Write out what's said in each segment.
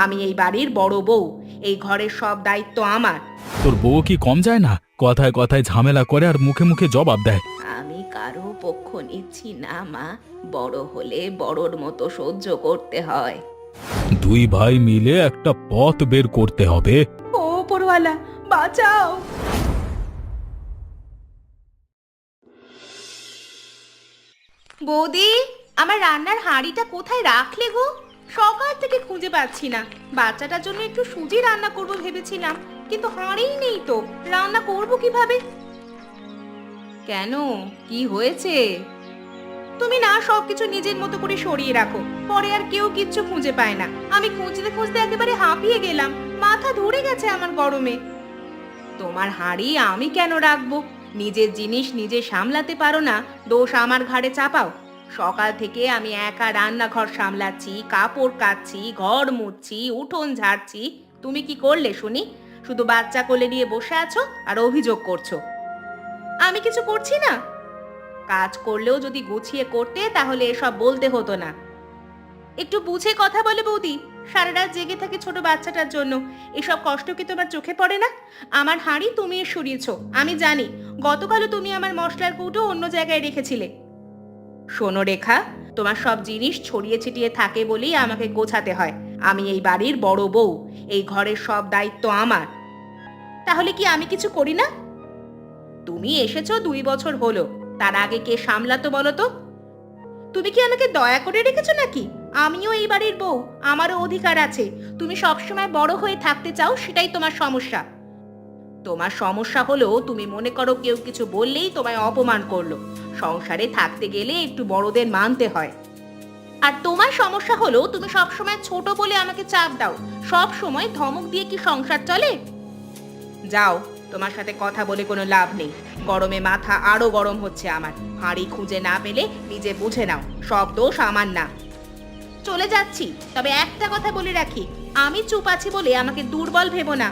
আমি এই বাড়ির বড় বউ, এই ঘরের সব দায়িত্ব আমার। তোর বউ কি কম যায় না? কথায় কথায় ঝামেলা করে আর মুখে মুখে জবাব দেয়। আমি কারো পক্ষ নিচ্ছি না মা, বড় হলে বড়র মতো সহ্য করতে হয়। দুই ভাই মিলে একটা পথ বের করতে হবে। ও উপরওয়ালা, বাঁচাও। বৌদি, আমার রান্নার হাঁড়িটা কোথায় রাখলে গো? সকাল থেকে খুঁজে পাচ্ছি না। বাচ্চাটার জন্য একটু সুজি রান্না করব ভেবেছিলাম, কিন্তু হাঁড়িই নেই তো। রান্না করব কিভাবে? কেন, কি হয়েছে? তুমি না সবকিছু নিজের মতো করে সরিয়ে রাখো, পরে আর কেউ কিচ্ছু খুঁজে পায় না। আমি খুঁজতে খুঁজতে একেবারে হাঁপিয়ে গেলাম, মাথা ধরে গেছে আমার গরমে। তোমার হাঁড়ি আমি কেন রাখবো? নিজের জিনিস নিজে সামলাতে পারো না, দোষ আমার ঘাড়ে চাপাও। সকাল থেকে আমি একা রান্নাঘর সামলাচ্ছি, কাপড় কাচ্ছি, ঘর মুছছি, উঠোন ঝাড়ছি। তুমি কি করলে শুনি? শুধু বাচ্চা কোলে নিয়ে বসে আছো আর অভিযোগ করছো আমি কিছু করছি না। কাজ করলেও যদি গুছিয়ে করতে তাহলে এসব বলতে হতো না। একটু বুঝে কথা বলে বৌদি, সারা রাত জেগে থাকে ছোট বাচ্চাটার জন্য। এসব কষ্ট কি তোমার চোখে পড়ে না? আমার হাঁড়ি তুমি সরিয়েছো, আমি জানি। গতকালও তুমি আমার মশলার কৌটো অন্য জায়গায় রেখেছিলে। শোনো রেখা, তোমার সব জিনিস ছড়িয়ে ছিটিয়ে থাকে বলেই আমাকে গোছাতে হয়। আমি এই বাড়ির বড় বউ, এই ঘরের সব দায়িত্ব আমার। তাহলে কি আমি কিছু করি না? তুমি এসেছো 2 বছর হলো, তার আগে কে সামলাতো বলো তো? তুমি কি আমাকে দয়া করে রেখেছো নাকি? আমিও এই বাড়ির বউ, আমারও অধিকার আছে। তুমি সবসময় বড় হয়ে থাকতে চাও, সেটাই তোমার সমস্যা। তোমার সমস্যা হলো তুমি মনে করো কেউ কিছু বললেই তোমায় অপমান করলো। সংসারে থাকতে গেলে একটু বড়দের মানতে হয়। আর তোমার সমস্যা হলো তুমি সবসময় ছোট বলে আমাকে চাপ দাও। সব সময় ধমক দিয়ে কি সংসার চলে? যাও, তোমার সাথে কথা বলে কোনো লাভ নেই। গরমে মাথা আরো গরম হচ্ছে আমার। হাঁড়ি খুঁজে না পেলে নিজে বুঝে নাও, সব দোষ আমার না। চলে যাচ্ছি, তবে একটা কথা বলে রাখি, আমি চুপ আছি বলে আমাকে দুর্বল ভেবো না।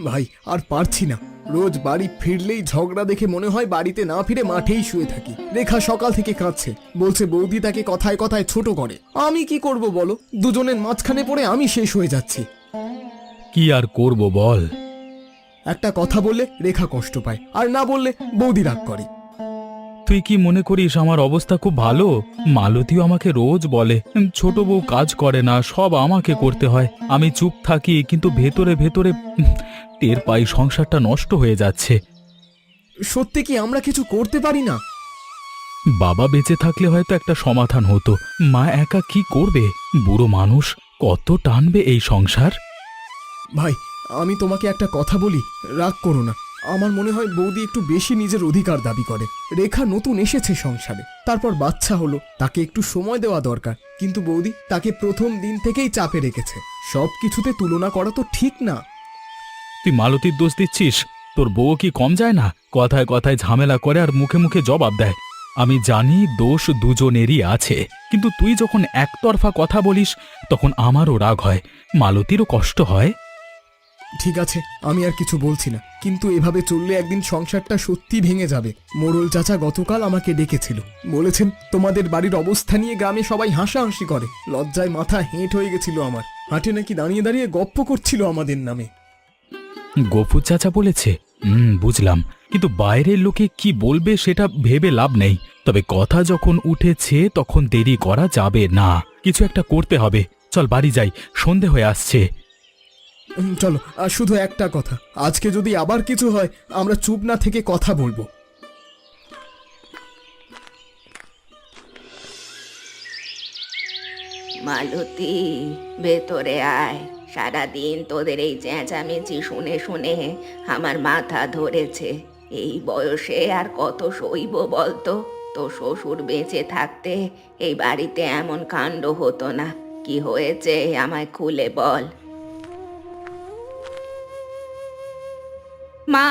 ভাই আর পারছি না, রোজ বাড়ি ফিরলেই ঝগড়া দেখে মনে হয় বাড়িতে না ফিরে মাঠেই শুয়ে থাকি। রেখা সকাল থেকে কাঁদছে, বলছে বৌদি তাকে কথায় কথায় ছোট করে। আমি কি করব বলো? দুজনের মাঝখানে পড়ে আমি শেষ হয়ে যাচ্ছি। কি আর করব বল? একটা কথা বললে রেখা কষ্ট পায়, আর না বললে বৌদি রাগ করে। তুই কি মনে করিস আমার অবস্থা খুব ভালো? মালতীও আমাকে রোজ বলে ছোট বউ কাজ করে না, সব আমাকে করতে হয়। আমি চুপ থাকি, কিন্তু ভেতরে ভেতরে টের পাই সংসারটা নষ্ট হয়ে যাচ্ছে। সত্যি কি আমরা কিছু করতে পারি না? বাবা বেঁচে থাকলে হয়তো একটা সমাধান হতো। মা একা কি করবে? বুড়ো মানুষ, কত টানবে এই সংসার? ভাই আমি তোমাকে একটা কথা বলি, রাগ করো না। আমার মনে হয় বৌদি একটু বেশি নিজের অধিকার দাবি করে। রেখা নতুন এসেছে সংসারে, তারপর বাচ্চা হলো, তাকে একটু সময় দেওয়া দরকার। কিন্তু বৌদি তাকে প্রথম দিন থেকেই চাপে রেখেছে। সব কিছুতে তুলনা করা তো ঠিক না। তুই মালতীর দোষ দিচ্ছিস? তোর বউ কি কম যায় না? কথায় কথায় ঝামেলা করে আর মুখে মুখে জবাব দেয়। আমি জানি দোষ দুজনেরই আছে, কিন্তু তুই যখন একতরফা কথা বলিস তখন আমারও রাগ হয়, মালতীরও কষ্ট হয়। ঠিক আছে, আমি আর কিছু বলছি না, কিন্তু এভাবে চললে একদিন সংসারটা সত্যি ভেঙে যাবে। মোড়ল চাচা গতকাল আমাকে ডেকেছিল, বলেছেন তোমাদের বাড়ির অবস্থা নিয়ে গ্রামে সবাই হাসাহাসি করে। লজ্জায় মাথা হেঁট হয়ে গেছিল আমার। হাটে নাকি দাঁড়িয়ে দাঁড়িয়ে গপ্প করছিল আমাদের নামে। গফুর চাচা বলেছে? বুঝলাম, কিন্তু বাইরের লোকে কি বলবে সেটা ভেবে লাভ নেই। তবে কথা যখন উঠেছে তখন দেরি করা যাবে না, কিছু একটা করতে হবে। চল বাড়ি যাই, সন্ধে হয়ে আসছে। চলো, আর শুধু একটা কথা, আজকে যদি আবার কিছু হয় আমরা চুপ না থেকে কথা বলবো। মালতী, ভেতরে আয়। সারাদিন তোদের এই চেঁচামেচি শুনে শুনে আমার মাথা ধরেছে। এই বয়সে আর কত সইব বলতো? তো শ্বশুর বেঁচে থাকতে এই বাড়িতে এমন কাণ্ড হতো না। কি হয়েছে আমায় খুলে বল। মা,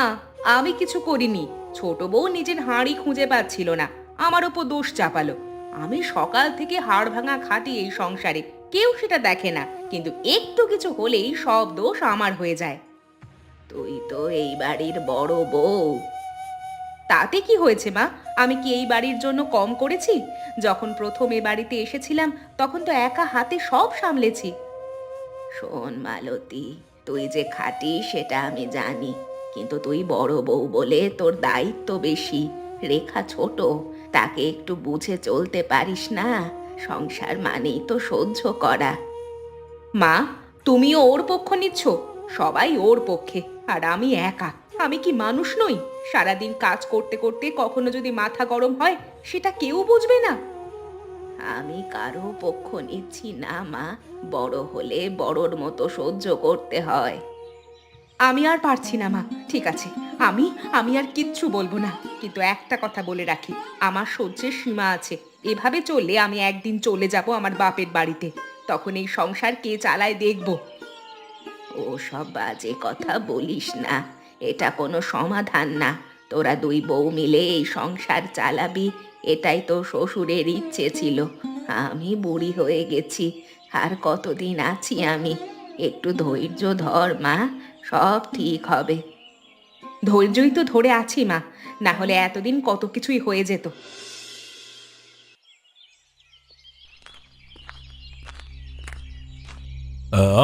আমি কিছু করিনি। ছোট বউ নিজের হাঁড়ি খুঁজে পাচ্ছিল না, আমার ওপর দোষ চাপালো। আমি সকাল থেকে হাড় ভাঙা খাটি এই সংসারে, কেউ সেটা দেখে না, কিন্তু একটু কিছু হলেই সব দোষ আমার হয়ে যায়। তুই তো এই বাড়ির বড় বউ। তাতে কি হয়েছে মা? আমি কি এই বাড়ির জন্য কম করেছি? যখন প্রথম এ বাড়িতে এসেছিলাম তখন তো একা হাতে সব সামলেছি। শোন মালতী, তুই যে খাঁটি সেটা আমি জানি, কিন্তু তুই বড় বউ বলে তোর দায়িত্ব বেশি। রেখা ছোট, তাকে একটু বুঝে চলতে পারিস না? সংসার মানেই তো সহ্য করা। মা, তুমিও ওর পক্ষ নিচ্ছ? সবাই ওর পক্ষে, আর আমি একা। আমি কি মানুষ নই? সারাদিন কাজ করতে করতে কখনো যদি মাথা গরম হয়, সেটা কেউ বুঝবে না। আমি কারো পক্ষ নিচ্ছি না মা, বড় হলে বড়র মতো সহ্য করতে হয়। আমি আর পারছি না মা, ঠিক আছে, আমি আমি আর কিচ্ছু বলবো না, কিন্তু একটা কথা বলে রাখি, আমার সহ্যের সীমা আছে। এভাবে চললে আমি একদিন চলে যাব আমার বাপের বাড়িতে, তখন এই সংসার কে চালায় দেখব। ও সব বাজে কথা বলিস না, এটা কোনো সমাধান না। তোরা দুই বউ মিলে এই সংসার চালাবি, এটাই তো শ্বশুরের ইচ্ছে ছিল। আমি বুড়ি হয়ে গেছি, আর কতদিন আছি আমি? একটু ধৈর্য ধর মা, সব ঠিক হবে। ধৈর্যই তো ধরে আছি মা, না হলে এতদিন কত কিছুই হয়ে যেত।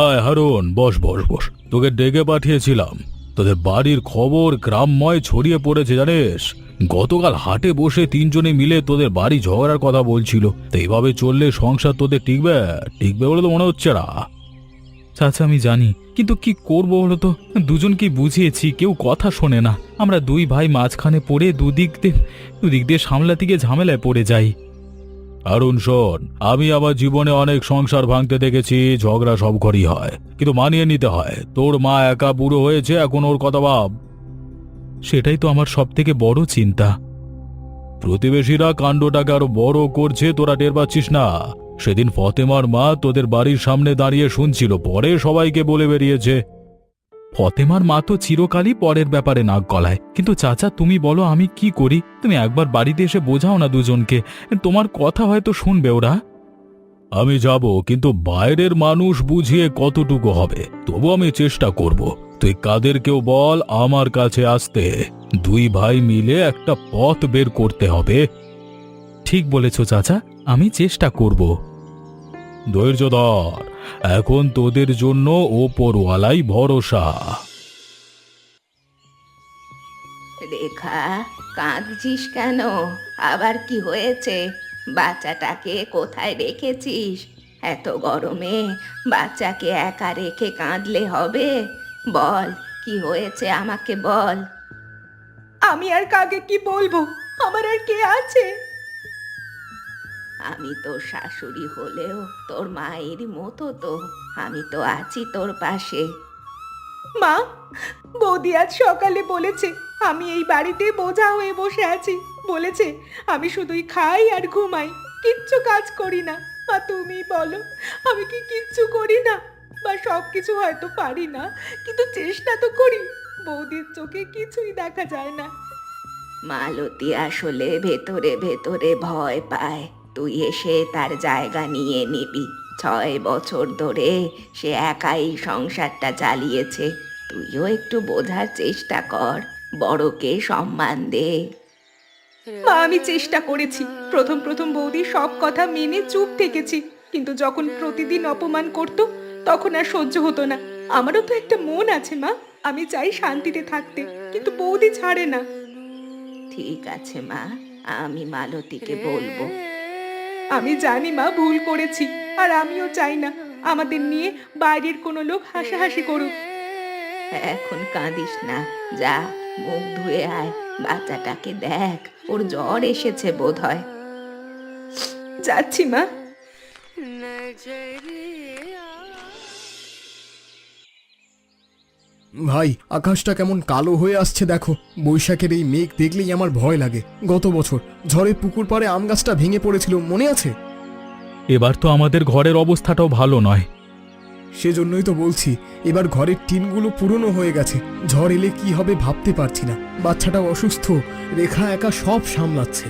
আয় হারুন, বস বস বস, তোকে ডেকে পাঠিয়েছিলাম। তোদের বাড়ির খবর গ্রামময় ছড়িয়ে পড়েছে জানিস। গতকাল হাটে বসে তিনজনে মিলে তোদের বাড়ি ঝগড়ার কথা বলছিল। তো এইভাবে চললে সংসার তোদের টিকবে টিকবে বলে তো মনে হচ্ছে না। চাচা আমি জানি, কিন্তু কি করব বলো তো? দুজনকে বুঝিয়েছি, কেউ কথা শোনে না। আমরা দুই ভাই মাঝখানে পড়ে দুদিক দিয়ে সামলাতে গিয়ে ঝামেলায় পড়ে যাই। আরুণ শোন, আমি আমার জীবনে অনেক সংসার ভাঙতে দেখেছি, ঝগড়া সব ঘরই হয়, কিন্তু মানিয়ে নিতে হয়। তোর মা একা বুড়ো হয়েছে, এখন ওর কথা ভাব। সেটাই তো আমার সব থেকে বড় চিন্তা। প্রতিবেশীরা কাণ্ডটাকে আরো বড় করছে, তোরা টের পাচ্ছিস না? সেদিন ফতেমার মা তোদের বাড়ির সামনে দাঁড়িয়ে শুনছিল, পরে সবাইকে বলে বেরিয়েছে। ফতেমার মা তো চিরকালই পরের ব্যাপারে নাক গলায়, কিন্তু চাচা তুমি বলো আমি কি করি? তুমি একবার বাড়িতে এসে বোঝাও না দুজনকে, তোমার কথা হয়তো শুনবে ওরা। আমি যাব, কিন্তু বাইরের মানুষ বুঝিয়ে কতটুকু হবে? তবু আমি চেষ্টা করব। তুই কাদেরকেও বল আমার কাছে আসতে। দুই ভাই মিলে একটা পথ বের করতে হবে। ঠিক বলেছ চাচা, আমি চেষ্টা করব। ধৈর্য ধর, এখন তোদের জন্য ওপরওয়ালাই ভরসা। রেখা, কাঁদছিস কেন? আবার কি হয়েছে? বাচ্চাটাকে কোথায় রেখেছিস? এত গরমে বাচ্চাকে একা রেখে কাঁদলে হবে? বল, কি হয়েছে আমাকে বল। আমি আর কাকে কি বলবো? আমার আর কে আছে? আমি তোর শাশুড়ি হলেও তোর মায়ের মতো তো, আমি তো আছি তোর পাশে। মা, বৌদি আজ সকালে বলেছে আমি এই বাড়িতে বোঝা হয়ে বসে আছি। বলেছে আমি শুধুই খাই আর ঘুমাই, কিচ্ছু কাজ করি না। মা তুমি বলো, আমি কি কিচ্ছু করি না? বা সব কিছু হয়তো পারি না, কিন্তু চেষ্টা তো করি। বৌদির চোখে কিছুই দেখা যায় না। মালতী আসলে ভেতরে ভেতরে ভয় পায় তুই এসে তার জায়গা নিয়ে নিবি। 6 বছর ধরে সে একাই সংসারটা চালিয়েছে। তুইও একটু বোঝার চেষ্টা কর, বড়কে সম্মান দে। মা আমি চেষ্টা করেছি, প্রথম প্রথম বৌদি সব কথা মেনে চুপ থেকেছি, কিন্তু যখন প্রতিদিন অপমান করত তখন আর সহ্য হতো না। আমারও তো একটা মন আছে মা, আমি চাই শান্তিতে থাকতে, কিন্তু বৌদি ছাড়ে না। ঠিক আছে মা, আমি মালতীকে বলবো। আমি জানি মা ভুল করেছি, আর আমিও চাই না আমাদের নিয়ে বাইরের কোনো লোক হাসাহাসি করুক। এখন কাঁদিস না, যা মুখ ধুয়ে আয়, বাচ্চাটাকে দেখ, ওর জ্বর এসেছে বোধহয়। যাচ্ছি মা। ভাই, আকাশটা কেমন কালো হয়ে আসছে দেখো। বৈশাখের এই মেঘ দেখলেই আমার ভয় লাগে। গত বছর ঝড়ে পুকুর পাড়ে আম গাছটা ভেঙে পড়েছিল, মনে আছে? এবার তো আমাদের ঘরের অবস্থাটাও ভালো নয়। সেজন্যই তো বলছি, এবার ঘরের টিনগুলো পুরনো হয়ে গেছে। ঝড় এলে কি হবে ভাবতে পারছি না। বাচ্চাটাও অসুস্থ, রেখা একা সব সামলাচ্ছে।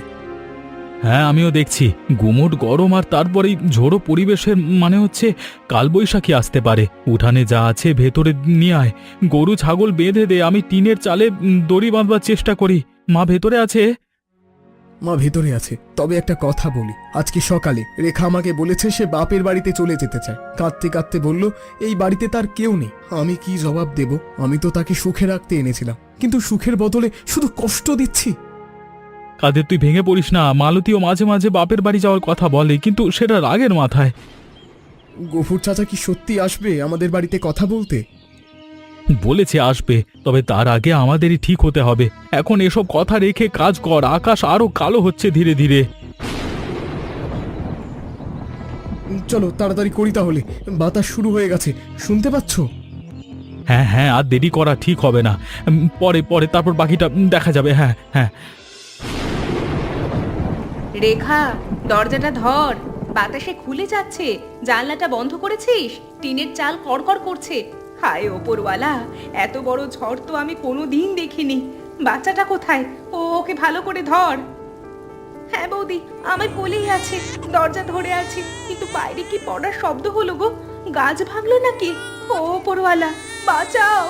হ্যাঁ আমিও দেখছি, গুমোট গরম, আর তারপরে ঝোড়ো পরিবেশের মানে হচ্ছে কালবৈশাখী আসতে পারে। উঠানে যা আছে ভেতরে নিয়ে আয়, গরু ছাগল বেঁধে দে, আমি টিনের চালে দড়ি বাঁধবার চেষ্টা করি। মা ভেতরে আছে। মা ভেতরে আছে, তবে একটা কথা বলি। আজকে সকালে রেখা আমাকে বলেছে সে বাপের বাড়িতে চলে যেতে চায়। কাঁদতে কাঁদতে বলল এই বাড়িতে তার কেউ নেই। আমি কি জবাব দেব? আমি তো তাকে সুখে রাখতে এনেছিলাম, কিন্তু সুখের বদলে শুধু কষ্ট দিচ্ছি। কাদের তুই ভেঙে পড়িস না। মালতীও মাঝে মাঝে বাপের বাড়ি যাওয়ার কথা বলে, কিন্তু সেটা রাগের মাথায়। গফুর চাচা কি সত্যি আসবে আমাদের বাড়িতে কথা বলতে? বলেছে আসবে, তবে তার আগে আমাদেরই ঠিক হতে হবে। এখন এসব কথা রেখে কাজ কর, আকাশ আরো কালো হচ্ছে ধীরে ধীরে। চলো তাড়াতাড়ি করি তাহলে, বাতাস শুরু হয়ে গেছে, শুনতে পাচ্ছ? হ্যাঁ হ্যাঁ, আর দেরি করা ঠিক হবে না। পরে পরে তারপর বাকিটা দেখা যাবে। হ্যাঁ হ্যাঁ। রেখা, দরজাটা ধর, বাতাসে খুলে যাচ্ছে। জানলাটা বন্ধ করেছিস? টিনের চাল কড়কড় করছে। হায় ওপরওয়ালা, এত বড় ঝড় তো আমি কোনোদিন দেখিনি। বাচ্চাটা কোথায়? ওকে ভালো করে ধর। হ্যাঁ বৌদি, আমার কোলেই আছে, দরজা ধরে আছে, কিন্তু বাইরে কি পড়ার শব্দ হলো গো? গাছ ভাঙলো নাকি? ও ওপরওয়ালা, বাঁচাও।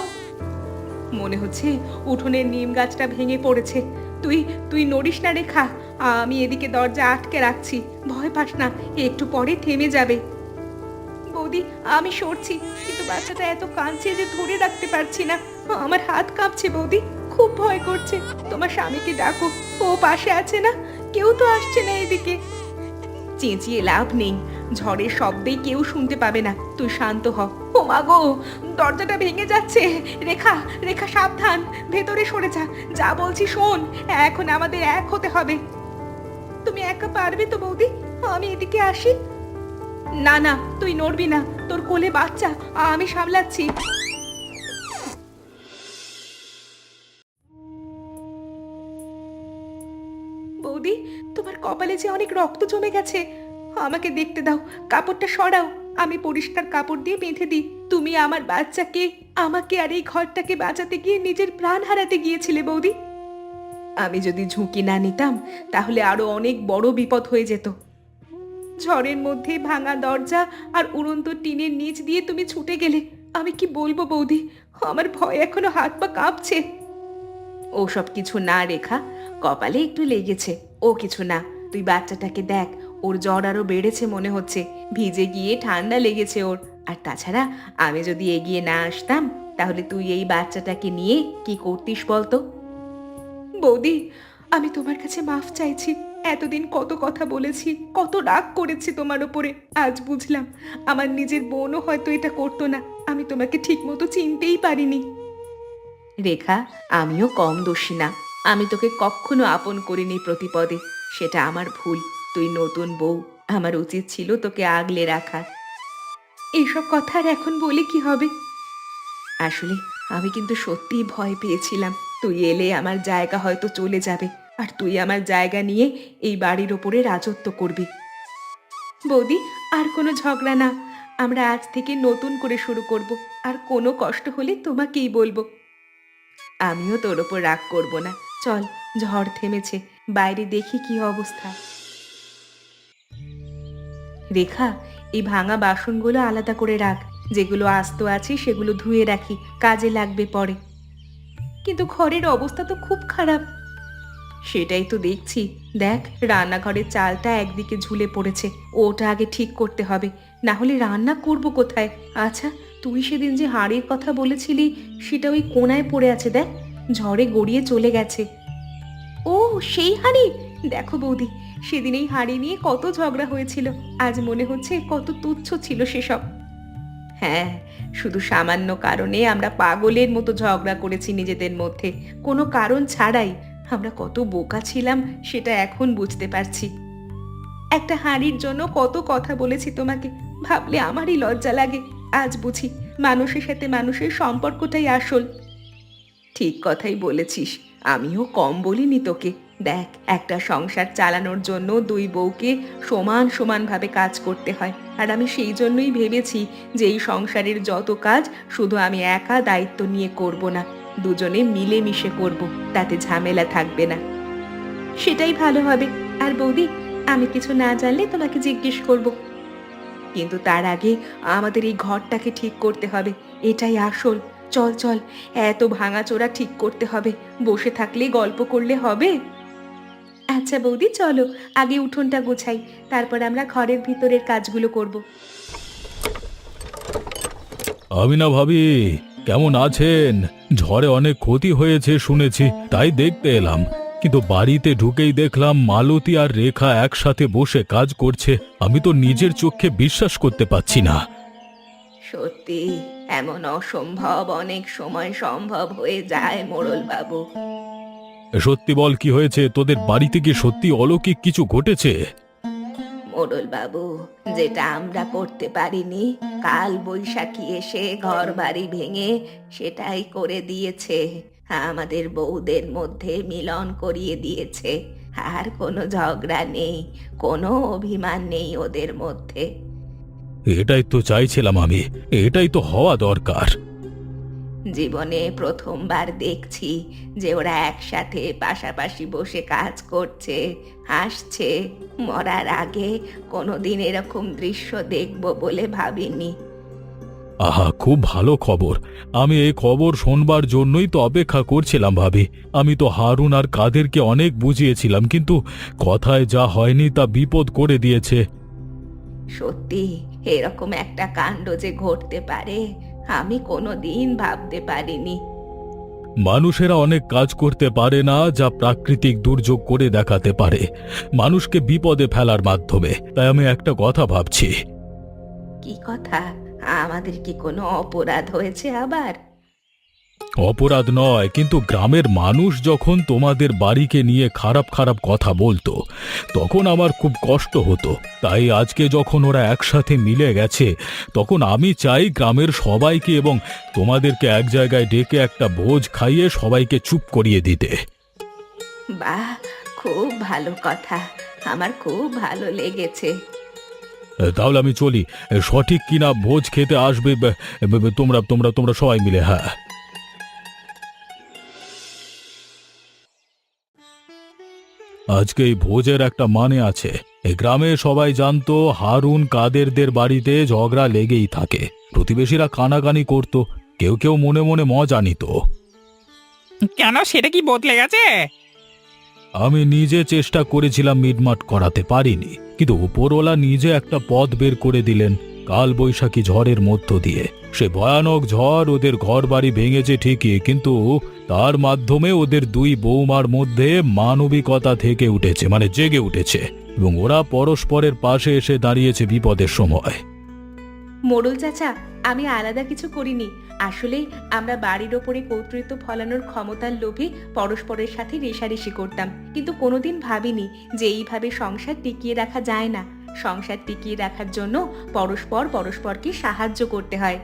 মনে হচ্ছে উঠোনের নিম গাছটা ভেঙে পড়েছে। তুই তুই নড়িস না রেখা, আমি এদিকে দরজা আটকে রাখছি। ভয় পাস না, একটু পরে থেমে যাবে। বৌদি, আমি সরছি, কিন্তু বাচ্চাটা এত কাঁদছে যে ধরে রাখতে পারছি না। আমার হাত কাঁপছে বৌদি, খুব ভয় করছে। তোমার স্বামীকে ডাকো, ও পাশে আছে না? কেউ তো আসছে না এদিকে। চেঁচিয়ে লাভ নেই, ঝড়ের শব্দেই কেউ শুনতে পাবে না। তুই শান্ত হ। ও মা গো, দরজাটা ভেঙে যাচ্ছে। রেখা, রেখা সাবধান, ভেতরে সরে যা। যা বলছি শোন, এখন আমাদের এক হতে হবে। তুমি একা পারবে তো বৌদি? আমি এদিকে আসি। না না, তুই নড়বি না, তোর কোলে বাচ্চা, আমি সামলাচ্ছি। বৌদি, তোমার কপালে যে অনেক রক্ত জমে গেছে। আমাকে দেখতে দাও, কাপড়টা সরাও, আমি পরিষ্কার কাপড় দিয়ে বেঁধে দিই। তুমি আমার বাচ্চাকে, আমাকে আর এই ঘরটাকে বাঁচাতে গিয়ে নিজের প্রাণ হারাতে গিয়েছিলে বৌদি। আমি যদি ঝুঁকি না নিতাম তাহলে আরো অনেক বড় বিপদ হয়ে যেত। ঝড়ের মধ্যে ভাঙা দরজা আর উড়ন্ত টিনের নিচ দিয়ে তুমি ছুটে গেলে। আমি কি বলবো বৌদি, আমার ভয় এখনো হাত পা কাঁপছে। ওসব কিছু না রেখা, কপালে একটু লেগেছে, ও কিছু না। তুই বাচ্চাটাকে দেখ, ওর জ্বর আরো বেড়েছে মনে হচ্ছে, ভিজে গিয়ে ঠান্ডা লেগেছে ওর। আর তাছাড়া আমি যদি এগিয়ে না আসতাম তাহলে তুই এই বাচ্চাটাকে নিয়ে কি করতিস বলতো? বৌদি, আমি তোমার কাছে মাফ চাইছি। এতদিন কত কথা বলেছি, কত রাগ করেছি তোমার ওপরে। আজ বুঝলাম আমার নিজের বোনও হয়তো এটা করতো না। আমি তোমাকে ঠিক মতো চিনতেই পারিনি। রেখা, আমিও কম দোষী না। আমি তোকে কখনো আপন করিনি প্রতিপদে, সেটা আমার ভুল। তুই নতুন বউ, আমার উচিত ছিল তোকে আগলে রাখা। এইসব কথা আর এখন বলে কি হবে? আসলে আমি কিন্তু সত্যিই ভয় পেয়েছিলাম তুই এলে আমার জায়গা হয়তো চলে যাবে, আর তুই আমার জায়গা নিয়ে এই বাড়ির ওপরে রাজত্ব করবি। বৌদি, আর কোনো ঝগড়া না, আমরা আজ থেকে নতুন করে শুরু করব। আর কোনো কষ্ট হলে তোমাকেই বলবো। আমিও তোর ওপর রাগ করব না। চল, ঝড় থেমেছে, বাইরে দেখি কি অবস্থা। রেখা, এই ভাঙা বাসনগুলো আলাদা করে রাখ। যেগুলো আস্ত আছে সেগুলো ধুয়ে রাখি, কাজে লাগবে পরে। কিন্তু ঘরের অবস্থা তো খুব খারাপ। সেটাই তো দেখছি। দেখ, রান্নাঘরের চালটা একদিকে ঝুলে পড়েছে, ওটা আগে ঠিক করতে হবে, না হলে রান্না করব কোথায়? আচ্ছা, তুই সেদিন যে হাঁড়ির কথা বলেছিলি সেটা ওই কোণায় পড়ে আছে, দেখ, ঝড়ে গড়িয়ে চলে গেছে। ও, সেই হাঁড়ি! দেখো বৌদি, সেদিন এই হাঁড়ি নিয়ে কত ঝগড়া হয়েছিল। আজ মনে হচ্ছে কত তুচ্ছ ছিল সেসব। হ্যাঁ, শুধু সামান্য কারণে আমরা পাগলের মতো ঝগড়া করেছি নিজেদের মধ্যে, কোনো কারণ ছাড়াই। আমরা কত বোকা ছিলাম সেটা এখন বুঝতে পারছি। একটা হাঁড়ির জন্য কত কথা বলেছি তোমাকে, ভাবলে আমারই লজ্জা লাগে। আজ বুঝি মানুষের সাথে মানুষের সম্পর্কটাই আসল। ঠিক কথাই বলেছিস, আমিও কম বলিনি তোকে। দেখ, একটা সংসার চালানোর জন্য দুই বউকে সমান সমানভাবে কাজ করতে হয়। আর আমি সেই জন্যই ভেবেছি যে এই সংসারের যত কাজ শুধু আমি একা দায়িত্ব নিয়ে করব না, দুজনে মিলেমিশে করব, তাতে ঝামেলা থাকবে না। সেটাই ভালো হবে। আর বৌদি, আমি কিছু না জানলে তোমাকে জিজ্ঞেস করব। কিন্তু তার আগে আমাদের এই ঘরটাকে ঠিক করতে হবে, এটাই আসল। চল চল, এত ভাঙাচোরা ঠিক করতে হবে, বসে থাকলে গল্প করলে হবে? আচ্ছা বৌদি, চলো আগে উঠোনটা গোছাই, তারপর আমরা ঘরের ভিতরের কাজগুলো করব। আমি না ভাবি, কেমন আছেন? ঝড়ে অনেক ক্ষতি হয়েছে শুনেছি, তাই দেখতে এলাম। কিন্তু বাড়িতে ঢুকেই দেখলাম মালতী আর রেখা একসাথে বসে কাজ করছে। আমি তো নিজের চোখে বিশ্বাস করতে পারছি না। সত্যি, এমন অসম্ভব অনেক সময় সম্ভব হয়ে যায় মোড়ল বাবু। সত্যি বল, কি হয়েছে? তোদের বাড়িতে কি সত্যি অলৌকিক কিছু ঘটেছে? মোড়ল বাবু, যেটা আমরা করতে পারিনি, কাল বৈশাখী এসে ঘর বাড়ি ভেঙে সেটাই করে দিয়েছে। আমাদের বউদের মধ্যে মিলন করিয়ে দিয়েছে। আর কোনো ঝগড়া নেই, কোনো অভিমান নেই ওদের মধ্যে। এটাই তো চাইছিলাম আমি, এটাই তো হওয়া দরকার। জীবনে প্রথমবার দেখছি যে ওরা একসাথে পাশাপাশি বসে কাজ করছে, হাসছে। মরার আগে কোনোদিন এরকম দৃশ্য দেখব বলে ভাবিনি। আহা, খুব ভালো খবর। আমি এই খবর শোনবার জন্যই তো অপেক্ষা করছিলাম ভাবি। আমি তো হারুন আর কাদেরকে অনেক বুঝিয়েছিলাম, কিন্তু কথায় যা হয়নি তা বিপদ করে দিয়েছে। সত্যি এরকম একটা কাণ্ড যে ঘটতে পারে আমি কোনোদিন ভাবতে পারিনি। মানুষেরা অনেক কাজ করতে পারে না যা প্রাকৃতিক দুর্যোগ করে দেখাতে পারে, মানুষকে বিপদে ফেলার মাধ্যমে। তাই আমি একটা কথা ভাবছি। কি কথা? আমাদের কি কোনো অপরাধ হয়েছে আবার? অপরাধ নয়, কিন্তু গ্রামের মানুষ যখন তোমাদের বাড়িকে নিয়ে খারাপ খারাপ কথা বলতো, তখন আমার খুব কষ্ট হতো। তাই আজকে যখন ওরা একসাথে মিলে গেছে, তখন আমি চাই গ্রামের সবাইকে এবং তোমাদেরকে এক জায়গায় ডেকে একটা ভোজ খাইয়ে সবাইকে চুপ করিয়ে দিতে। বাহ, খুব ভালো কথা, আমার খুব ভালো লেগেছে। তাহলে আমি চলি। সঠিক কিনা ভোজ খেতে আসবে তোমরা তোমরা তোমরা সবাই মিলে। হ্যাঁ, আজকে এই ভোজের একটা মানে আছে। এই গ্রামে সবাই জানতো হারুন কাদেরদের বাড়িতে ঝগড়া লেগেই থাকে। প্রতিবেশীরা কানাকানি করত, কেউ কেউ মনে মনে মজা নিত। কেন, সেটা কি বদলে গেছে? আমি নিজে চেষ্টা করেছিলাম, মিটমাট করাতে পারিনি, কিন্তু উপরওয়ালা নিজে একটা পথ বের করে দিলেন। কাল বৈশাখী ঝড়ের মধ্য দিয়ে, সে ভয়ানক ঝড় ওদের ঘর বাড়ি ভেঙেছে ঠিকই, কিন্তু তার মাধ্যমে ওদের দুই বৌমার মধ্যে মানবিকতা থেকে উঠেছে, মানে জেগে উঠেছে, এবং ওরা পরস্পরের পাশে এসে দাঁড়িয়েছে বিপদের সময়। মোড়ল চাচা, আমি আলাদা কিছু করিনি। আসলে আমরা বাড়ির ওপরে কর্তৃত্ব ফলানোর ক্ষমতার লোভে পরস্পরের সাথে রেষারেষি করতাম, কিন্তু কোনোদিন ভাবিনি যে এইভাবে সংসার টিকিয়ে রাখা যায় না। সংসার টিকিয়ে রাখার জন্য পরস্পরকে সাহায্য করতে হয়।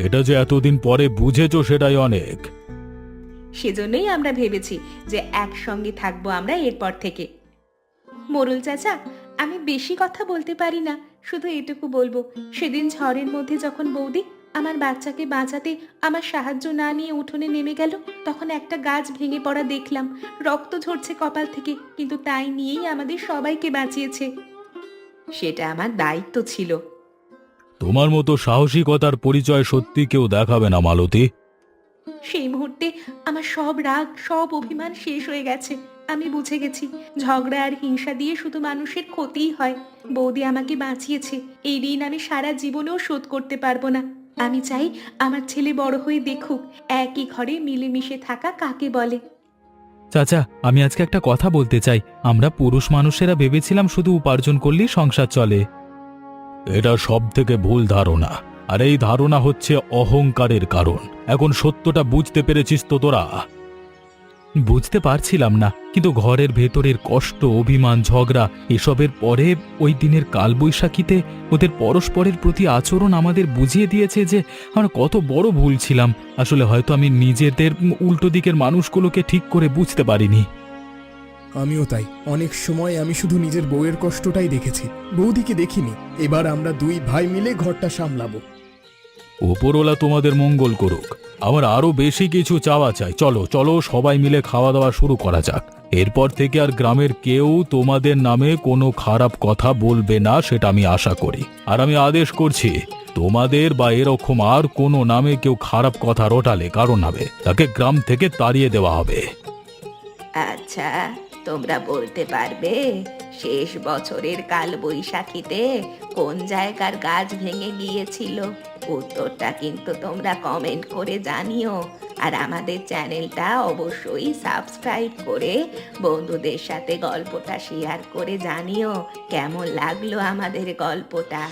এটা যে এতদিন পরে বুঝেছো, সেটাই অনেক। সেজন্যই আমরা ভেবেছি যে একসঙ্গে থাকবো আমরা এরপর থেকে। মোড়ল চাচা, আমি বেশি কথা বলতে পারি না, শুধু এটুকু বলবো, সেদিন ঝড়ের মধ্যে যখন বৌদি আমার বাচ্চাকে বাঁচাতে আমার সাহায্য না নিয়ে উঠোনে নেমে গেল, তখন একটা গাছ ভেঙে পড়া দেখলাম, রক্ত ঝরছে কপাল থেকে, কিন্তু তাই নিয়েই আমাদের সবাইকে বাঁচিয়েছে। সেটা আমার দায়িত্ব ছিল। তোমার মতো সাহসিকতার পরিচয় সত্যি কেউ দেখাবে না মালতী। সেই মুহূর্তে আমার সব রাগ, সব অভিমান শেষ হয়ে গেছে। আমি বুঝে গেছি ঝগড়া আর হিংসা দিয়ে শুধু মানুষের ক্ষতিই হয়। বৌদি আমাকে বাঁচিয়েছে, এই ঋণ আমি সারা জীবনেও শোধ করতে পারবো না। আমি চাই আমার ছেলে বড় হয়ে দেখুক একই ঘরে মিলেমিশে থাকা কাকে বলে। চাচা, আমি আজকে একটা কথা বলতে চাই। আমরা পুরুষ মানুষেরা ভেবেছিলাম শুধু উপার্জন করলেই সংসার চলে। এটা সব থেকে ভুল ধারণা, আর এই ধারণা হচ্ছে অহংকারের কারণ। এখন সত্যটা বুঝতে পেরেছিস তো তোরা? বুঝতে পারছিলাম না, কিন্তু ঘরের ভেতরের কষ্ট, অভিমান, ঝগড়া এসবের পরে ওই দিনের কালবৈশাখীতে ওদের পরস্পরের প্রতি আচরণ আমাদের বুঝিয়ে দিয়েছে যে আমরা কত বড় ভুল ছিলাম। আসলে হয়তো আমি নিজেদের উল্টো দিকের মানুষগুলোকে ঠিক করে বুঝতে পারিনি। আমিও তাই। অনেক সময় আমি শুধু নিজের বউয়ের কষ্টটাই দেখেছি, বৌদিকে দেখিনি। এবার আমরা দুই ভাই মিলে ঘরটা সামলাবো। ওপরওয়ালা তোমাদের মঙ্গল করুক। আমার আরো বেশি কিছু চাওয়া চাই। চলো চলো, সবাই মিলে খাওয়া দাওয়া শুরু করা যাক। এরপর থেকে আর গ্রামের কেউ তোমাদের নামে কোনো খারাপ কথা বলবে না, সেটা আমি আশা করি। আর আমি আদেশ করছি, তোমাদের বা এরকম আর কোনো নামে কেউ খারাপ কথা রটালে কারণ হবে তাকে গ্রাম থেকে তাড়িয়ে দেওয়া হবে। আচ্ছা, তোমরা বলতে পারবে শেষ বছরের কাল বৈশাখীতে কোন জায়গার গাছ ভেঙে গিয়েছিল? উত্তরটা কিন্তু তোমরা কমেন্ট করে জানিও। আর আমাদের চ্যানেলটা অবশ্যই সাবস্ক্রাইব করে বন্ধুদের সাথে গল্পটা শেয়ার করে জানিও কেমন লাগলো আমাদের গল্পটা।